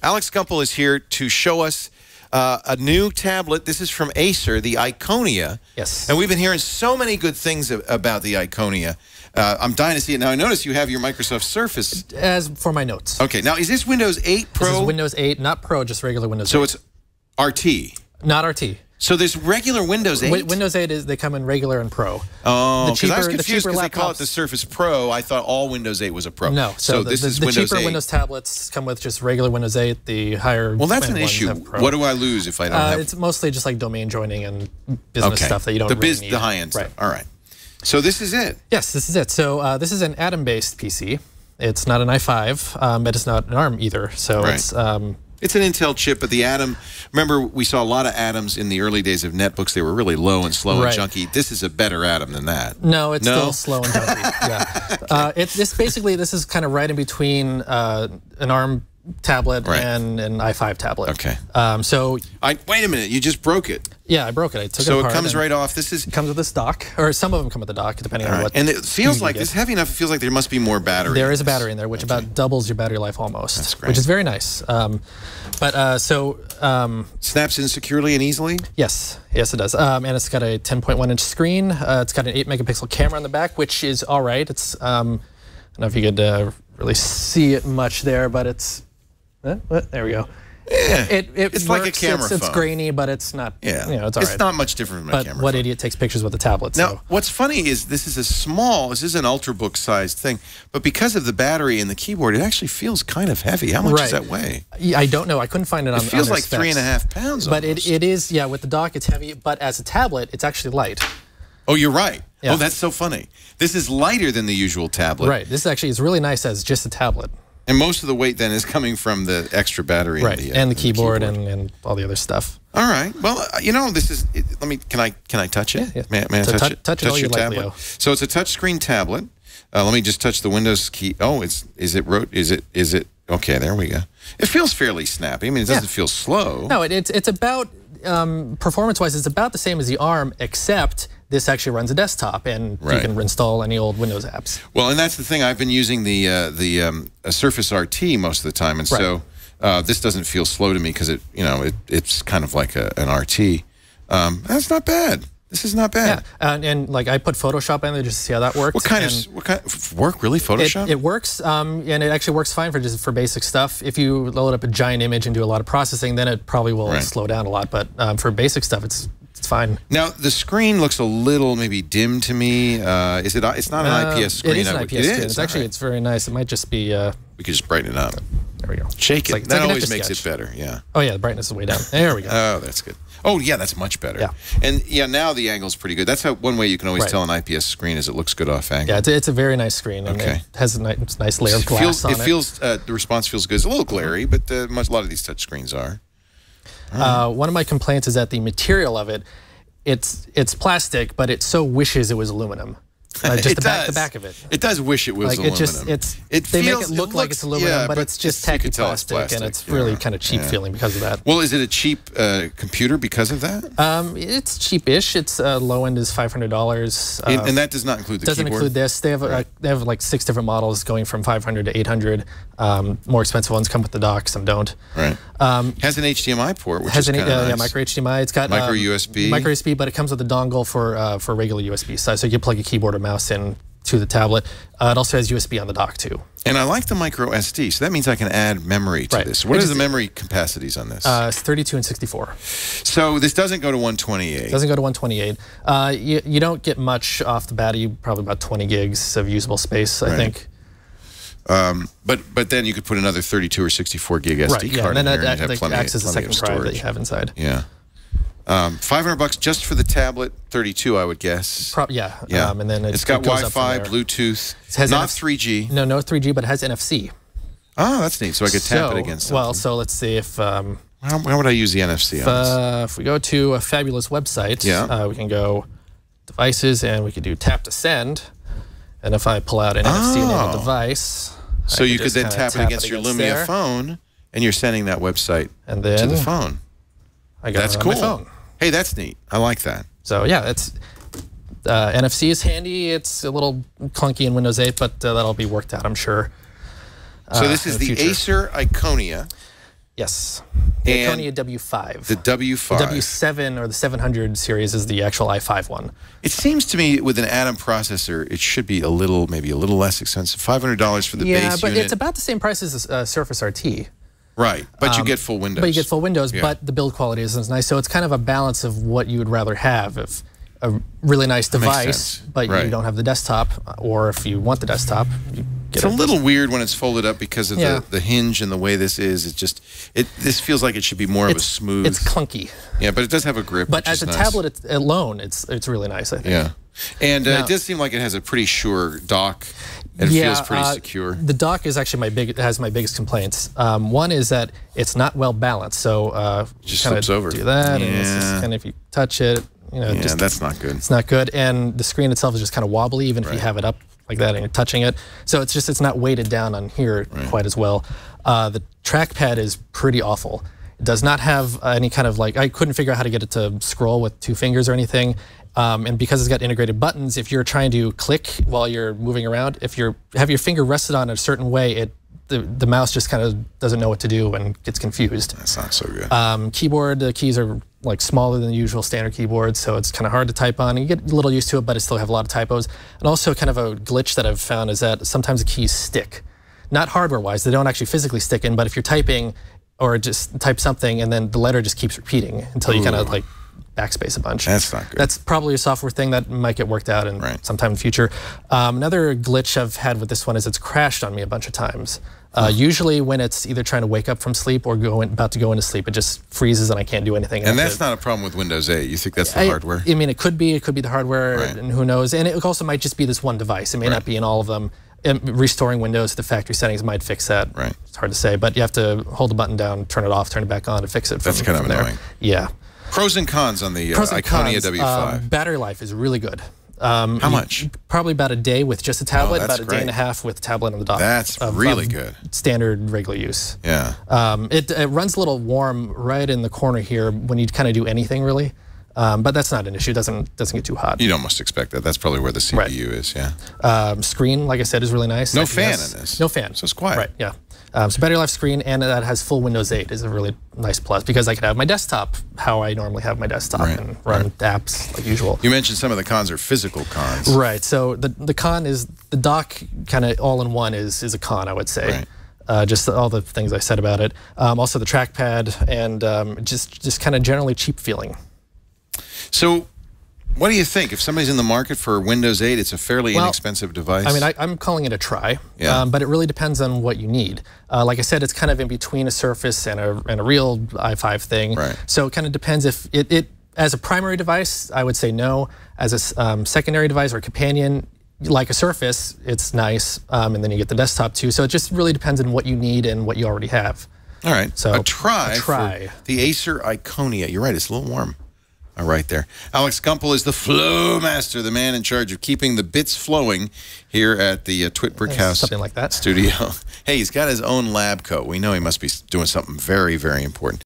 Alex Gumpel is here to show us a new tablet. This is from Acer, the Iconia. Yes. And we've been hearing so many good things about the Iconia. I'm dying to see it. Now, I notice you have your Microsoft Surface. As for my notes. Okay. Now, is this Windows 8 Pro? This is Windows 8, not Pro, just regular Windows 8. So it's RT? Not RT. So there's regular Windows 8? Windows 8, they come in regular and Pro. Oh, because I was confused because laptops, they call it the Surface Pro. I thought all Windows 8 was a Pro. No, so the this is Windows 8. The cheaper Windows tablets come with just regular Windows 8. The higher Well, that's an issue. What do I lose if I don't have... It's mostly just like domain joining and business stuff that you don't really need. The high-end stuff. All right. So this is it. Yes, this is it. So this is an Atom-based PC. It's not an i5, but it's not an ARM either. So it's an Intel chip, but the Atom, remember we saw a lot of Atoms in the early days of netbooks. They were really low and slow and junky. This is a better Atom than that. No, it's still slow and junky. Yeah. This is kind of right in between an ARM tablet and an i5 tablet. Okay. Wait a minute, you just broke it. Yeah, I broke it. I took it apart. So it comes right off. It comes with this dock, or some of them come with the dock, depending on what. And it feels like it's heavy enough. It feels like there must be more battery. There is a battery in there, which about doubles your battery life almost. That's great. Which is very nice. Snaps in securely and easily. Yes, it does. And it's got a 10.1-inch screen. It's got an 8-megapixel camera on the back, which is all right. It's I don't know if you could really see it much there, but it's there we go. Yeah, it's like a camera phone. It's grainy, but it's not. Yeah, it's all right. It's not much different from a camera phone. But what idiot takes pictures with a tablet? Now, what's funny is this is this is an ultrabook-sized thing, but because of the battery and the keyboard, it actually feels kind of heavy. How much does that weigh? I don't know. I couldn't find it on. It feels like 3.5 pounds. But it is. Yeah, with the dock, it's heavy. But as a tablet, it's actually light. Oh, you're right. Yeah. Oh, that's so funny. This is lighter than the usual tablet. Right. This actually is really nice as just a tablet. And most of the weight then is coming from the extra battery, and the keyboard and all the other stuff. All right. Well, this is. Let me. Can I touch it? Yeah. May I touch it? Touch it all you like, Leo. So it's a touchscreen tablet. Let me just touch the Windows key. Oh, is it? Okay, there we go. It feels fairly snappy. I mean, it doesn't feel slow. No, it's about performance-wise, it's about the same as the ARM, except this actually runs a desktop, and you can install any old Windows apps. Well, and that's the thing. I've been using the Surface RT most of the time, and so this doesn't feel slow to me because it's kind of like an RT. That's not bad. This is not bad. Yeah, and like I put Photoshop in there just to see how that works. What kind of work? Really, Photoshop? It works, and it actually works fine for basic stuff. If you load up a giant image and do a lot of processing, then it probably will slow down a lot. But for basic stuff, it's fine. Now the screen looks a little maybe dim to me. It's not an IPS screen. It is an IPS screen. It's actually it's very nice. It might just be. We could just brighten it up. There we go. Shake it. That always makes it better. Yeah. Oh yeah, the brightness is way down. There we go. Oh, that's good. Oh yeah, that's much better. Yeah. And now the angle's pretty good. That's one way you can always tell an IPS screen is it looks good off angle. Yeah, it's a very nice screen. And it has a nice layer of glass on it. The response feels good. It's a little glary, but a lot of these touch screens are. One of my complaints is that the material of it, it's plastic, but it so wishes it was aluminum. Just the back of it. It does wish it was aluminum. They make it look like it's aluminum, but it's just tacky plastic, and it's really kind of cheap feeling because of that. Well, is it a cheap computer because of that? It's cheap-ish. Its low end is $500. And that does not include the keyboard? Doesn't include this. They have like 6 different models going from $500 to $800. More expensive ones come with the dock. Some don't. Right. Has an HDMI port, which is kind of nice. Yeah, micro HDMI. It's got micro USB. Micro USB, but it comes with a dongle for regular USB size, so you can plug a keyboard or mouse in to the tablet. It also has USB on the dock too. And I like the micro SD, so that means I can add memory to this. What are the memory capacities on this? It's 32 and 64. So this doesn't go to 128. It doesn't go to 128. You don't get much off the bat. Probably about 20 gigs of usable space, I think. But then you could put another 32 or 64 gig SD card in there and have plenty acts as a second drive that you have inside. Yeah. $500 just for the tablet, 32 I would guess. Yeah. And then it's got Wi-Fi, Bluetooth, not 3G. No 3G, but it has NFC. Oh, that's neat. So I could tap it against something. Well, so let's see if... how would I use the NFC on this? If we go to a fabulous website, we can go devices and we could do tap to send. And if I pull out an NFC-enabled device... So you could then tap it against your Lumia phone and you're sending that website to the phone. That's cool. On my phone. Hey, that's neat. I like that. So yeah, NFC is handy. It's a little clunky in Windows 8, but that'll be worked out, I'm sure. So this is the Acer Iconia. Yes. The Iconia W5. The W5. The W7 or the 700 series is the actual i5 one. It seems to me with an Atom processor, it should be maybe a little less expensive. $500 for the base unit. Yeah, but it's about the same price as a Surface RT. Right, but you get full Windows. But you get full Windows, but the build quality isn't nice. So it's kind of a balance of what you would rather have. If a really nice device, but you don't have the desktop, or if you want the desktop, you get It's a little weird when it's folded up because of the hinge and the way this is. This feels like it should be more of a smooth. It's clunky. Yeah, but it does have a grip. But as a tablet alone, it's really nice, I think. Yeah, and it does seem like it has a pretty sure dock. It feels pretty secure. The dock is actually has my biggest complaints. One is that it's not well balanced. So just flips over. Do that, and it's just kind of, if you touch it, that's not good. It's not good, and the screen itself is just kind of wobbly, even if you have it up like that and you're touching it. So it's not weighted down on here quite as well. The trackpad is pretty awful. It does not have any kind of I couldn't figure out how to get it to scroll with 2 fingers or anything. And because it's got integrated buttons, if you're trying to click while you're moving around, if you have your finger rested on a certain way, the mouse just kind of doesn't know what to do and gets confused. That's not so good. Keyboard, the keys are smaller than the usual standard keyboard, so it's kind of hard to type on. You get a little used to it, but it still have a lot of typos. And also kind of a glitch that I've found is that sometimes the keys stick. Not hardware-wise, they don't actually physically stick in, but if you're typing or just type something and then the letter just keeps repeating until you kind of backspace a bunch. That's not good. That's probably a software thing that might get worked out sometime in the future. Another glitch I've had with this one is it's crashed on me a bunch of times. Usually when it's either trying to wake up from sleep or about to go into sleep, it just freezes and I can't do anything. And that's not a problem with Windows 8. You think that's the hardware? I mean, it could be the hardware, and who knows. And it also might just be this one device. It may not be in all of them. And restoring Windows to the factory settings might fix that. It's hard to say, but you have to hold the button down, turn it off, turn it back on to fix it. That's kind of annoying. Yeah. Pros and cons on the Iconia W5. Battery life is really good. How much? Probably about a day with just a tablet, about a day and a half with the tablet and the dock. That's really good. Standard, regular use. Yeah. It runs a little warm right in the corner here when you kind of do anything, really. But that's not an issue. It doesn't get too hot. You'd almost expect that. That's probably where the CPU is, yeah. Screen, like I said, is really nice. No fan in this. No fan. So it's quiet. Right, yeah. So battery life, screen, and that has full Windows 8 is a really nice plus because I could have my desktop how I normally have my desktop and run apps like usual. You mentioned some of the cons are physical cons. Right. So the con is the dock kind of all in one is a con, I would say. Just all the things I said about it. Also the trackpad and just kind of generally cheap feeling. So what do you think? If somebody's in the market for Windows 8, it's a fairly inexpensive device. I mean, I'm calling it a try, but it really depends on what you need. Like I said, it's kind of in between a Surface and a real i5 thing. So it kind of depends if it as a primary device, I would say no. As a secondary device or companion, like a Surface, it's nice, and then you get the desktop too. So it just really depends on what you need and what you already have. All right, so a try. For the Acer Iconia. You're right, it's a little warm. Right there. Alex Gumpel is the flow master, the man in charge of keeping the bits flowing here at the Twit Brick House something like that. studio. Hey, he's got his own lab coat. We know he must be doing something very, very important.